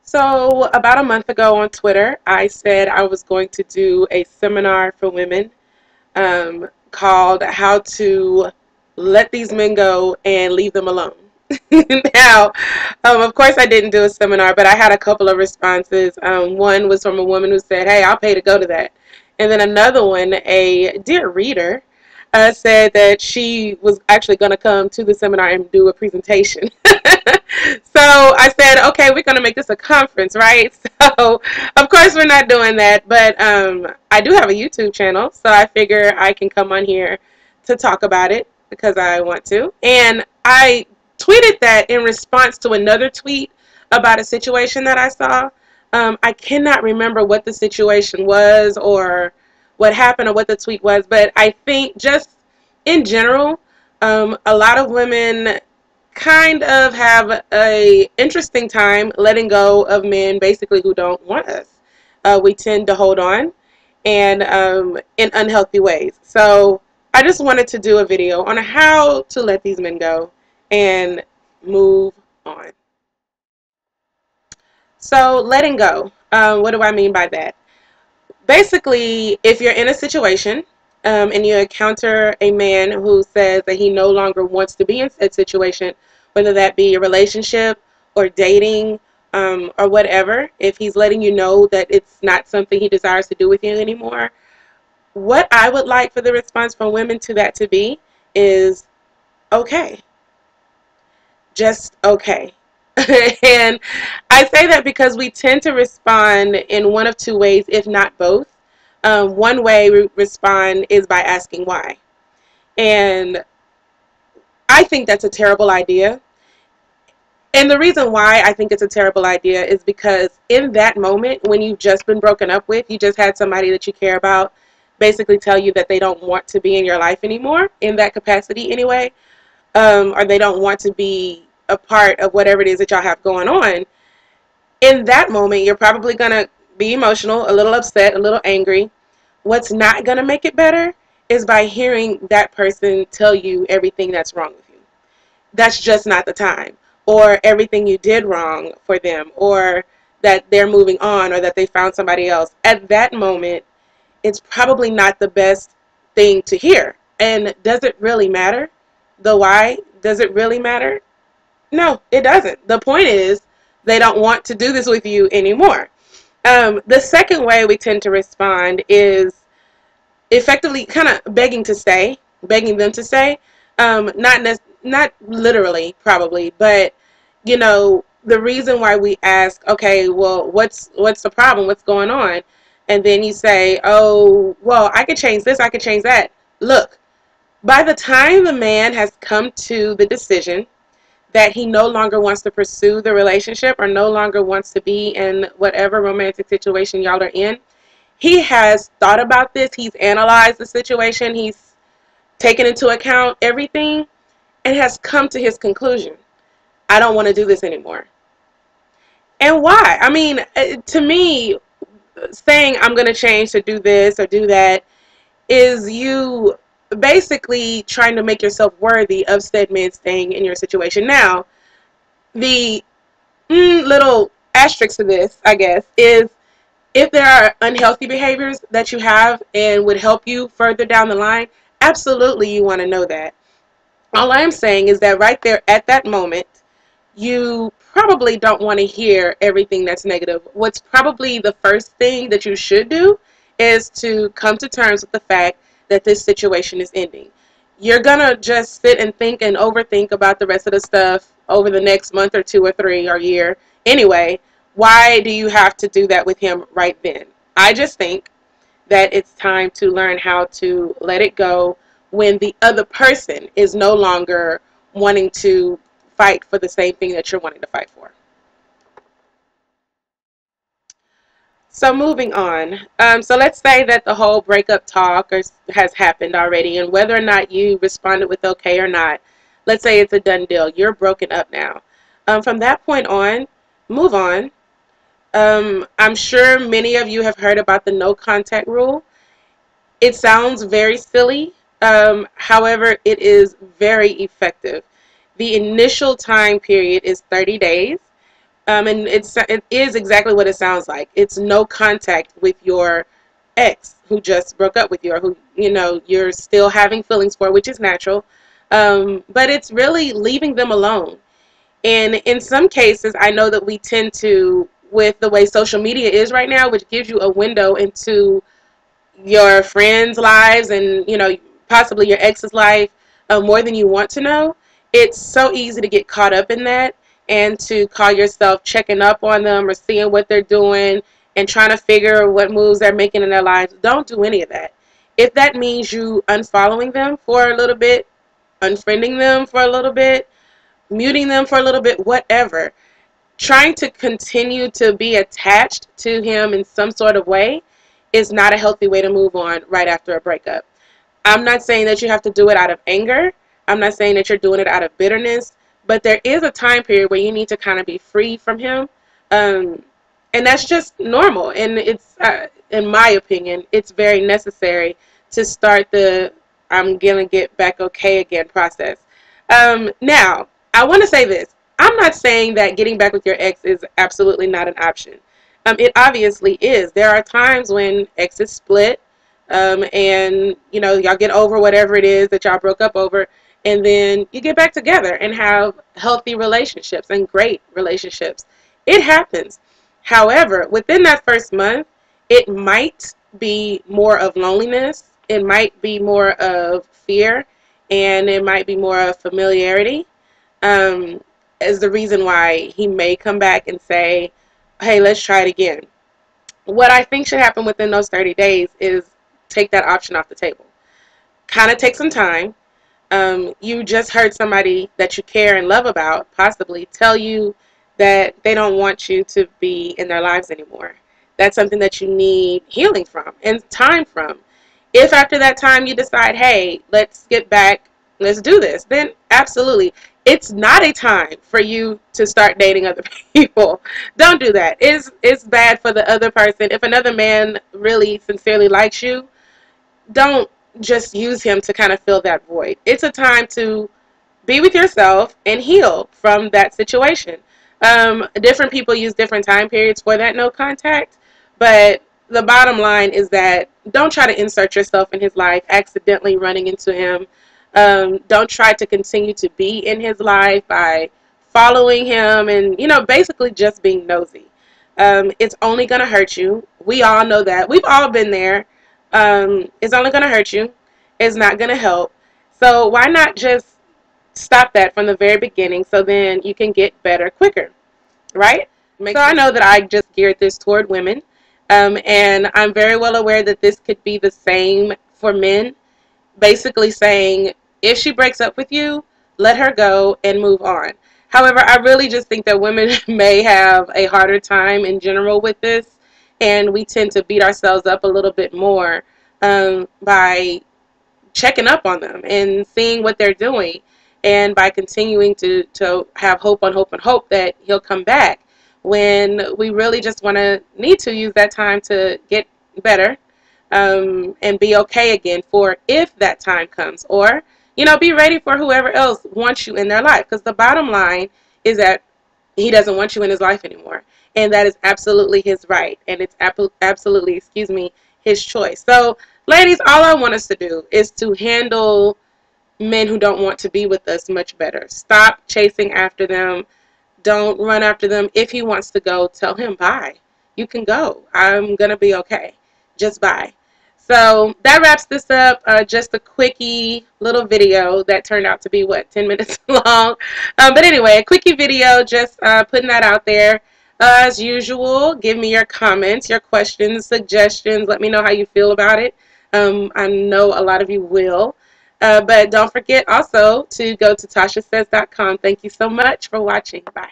So about a month ago on Twitter, I said I was going to do a seminar for women called How to Let These Men Go and Leave Them Alone. Now, of course I didn't do a seminar, but I had a couple of responses. One was from a woman who said, hey, I'll pay to go to that. And then another one, a dear reader, said that she was actually going to come to the seminar and do a presentation. So I said, okay, we're going to make this a conference, right? So, of course, we're not doing that, but I do have a YouTube channel, so I figure I can come on here to talk about it because I want to. And I tweeted that in response to another tweet about a situation that I saw. I cannot remember what the situation was or what happened or what the tweet was, but I think just in general, a lot of women kind of have a interesting time letting go of men basically who don't want us. We tend to hold on and in unhealthy ways. So I just wanted to do a video on how to let these men go and move on. So letting go, what do I mean by that? Basically, if you're in a situation and you encounter a man who says that he no longer wants to be in said situation, whether that be a relationship or dating or whatever, if he's letting you know that it's not something he desires to do with you anymore, what I would like for the response from women to that to be is okay. Just okay. And I say that because we tend to respond in one of two ways, if not both. One way we respond is by asking why. And I think that's a terrible idea. And the reason why I think it's a terrible idea is because in that moment, when you've just been broken up with, you just had somebody that you care about basically tell you that they don't want to be in your life anymore, in that capacity anyway, or they don't want to be a part of whatever it is that y'all have going on. In that moment, you're probably going to be emotional, a little upset, a little angry. What's not going to make it better is by hearing that person tell you everything that's wrong with you. That's just not the time. Or everything you did wrong for them, or that they're moving on, or that they found somebody else. At that moment, it's probably not the best thing to hear. And does it really matter? The why? Does it really matter? No, it doesn't. The point is, they don't want to do this with you anymore. The second way we tend to respond is effectively kind of begging to stay, begging them to stay. Not literally, probably, but you know, the reason why we ask, okay, well, what's the problem? What's going on? And then you say, oh, well, I could change this, I could change that. Look, by the time the man has come to the decision that he no longer wants to pursue the relationship or no longer wants to be in whatever romantic situation y'all are in, he has thought about this, he's analyzed the situation, he's taken into account everything, and has come to his conclusion. I don't want to do this anymore. And why? I mean, to me, saying I'm going to change to do this or do that is you basically trying to make yourself worthy of said man staying in your situation. Now, the little asterisk to this, I guess, is if there are unhealthy behaviors that you have and would help you further down the line, absolutely you want to know that. All I'm saying is that right there at that moment, you probably don't want to hear everything that's negative. What's probably the first thing that you should do is to come to terms with the fact that this situation is ending. You're going to just sit and think and overthink about the rest of the stuff over the next month or two or three or year. Anyway, why do you have to do that with him right then? I just think that it's time to learn how to let it go when the other person is no longer wanting to fight for the same thing that you're wanting to fight for. So moving on. So let's say that the whole breakup talk has happened already, and whether or not you responded with okay or not, let's say it's a done deal. You're broken up now. From that point on, move on. I'm sure many of you have heard about the no contact rule. It sounds very silly. However, it is very effective. The initial time period is 30 days. And it is exactly what it sounds like. It's no contact with your ex who just broke up with you, or who, you know, you're still having feelings for, which is natural. But it's really leaving them alone. And in some cases, I know that we tend to, with the way social media is right now, which gives you a window into your friends' lives and, you know, possibly your ex's life, more than you want to know. It's so easy to get caught up in that and to call yourself checking up on them or seeing what they're doing and trying to figure what moves they're making in their lives. Don't do any of that. If that means you unfollowing them for a little bit, unfriending them for a little bit, muting them for a little bit, whatever, trying to continue to be attached to him in some sort of way is not a healthy way to move on right after a breakup. I'm not saying that you have to do it out of anger. I'm not saying that you're doing it out of bitterness, but there is a time period where you need to kind of be free from him. Um, and that's just normal. And it's, in my opinion, it's very necessary to start the I'm going to get back okay again process. Now, I want to say this. I'm not saying that getting back with your ex is absolutely not an option. It obviously is. There are times when exes split, and you know, y'all get over whatever it is that y'all broke up over, and then you get back together and have healthy relationships and great relationships. It happens. However, within that first month, it might be more of loneliness, it might be more of fear, and it might be more of familiarity, um, is the reason why he may come back and say, hey, let's try it again. What I think should happen within those 30 days is take that option off the table. Kind of take some time. You just heard somebody that you care and love about possibly tell you that they don't want you to be in their lives anymore. That's something that you need healing from and time from. If after that time you decide, hey, let's get back, let's do this, then absolutely. It's not a time for you to start dating other people. Don't do that. It's bad for the other person. If another man really sincerely likes you, don't just use him to kind of fill that void. It's a time to be with yourself and heal from that situation. Different people use different time periods for that no contact, but the bottom line is that don't try to insert yourself in his life, accidentally running into him. Don't try to continue to be in his life by following him and, you know, basically just being nosy. It's only going to hurt you. We all know that. We've all been there. It's only going to hurt you. It's not going to help. So why not just stop that from the very beginning so then you can get better quicker, right? So I know that I just geared this toward women, and I'm very well aware that this could be the same for men, basically saying if she breaks up with you, let her go and move on. However, I really just think that women may have a harder time in general with this, and we tend to beat ourselves up a little bit more by checking up on them and seeing what they're doing, and by continuing to have hope on hope and hope that he'll come back, when we really just need to use that time to get better, and be okay again for if that time comes, or, you know, be ready for whoever else wants you in their life, because the bottom line is that he doesn't want you in his life anymore, and that is absolutely his right, and it's absolutely, excuse me, his choice. So ladies, all I want us to do is to handle men who don't want to be with us much better. Stop chasing after them. Don't run after them. If he wants to go, tell him bye. You can go. I'm going to be okay. Just bye. So that wraps this up. Just a quickie little video that turned out to be, what, 10 minutes long. But anyway, a quickie video, just putting that out there. As usual, give me your comments, your questions, suggestions. Let me know how you feel about it. I know a lot of you will. But don't forget also to go to TashaSays.com. Thank you so much for watching. Bye.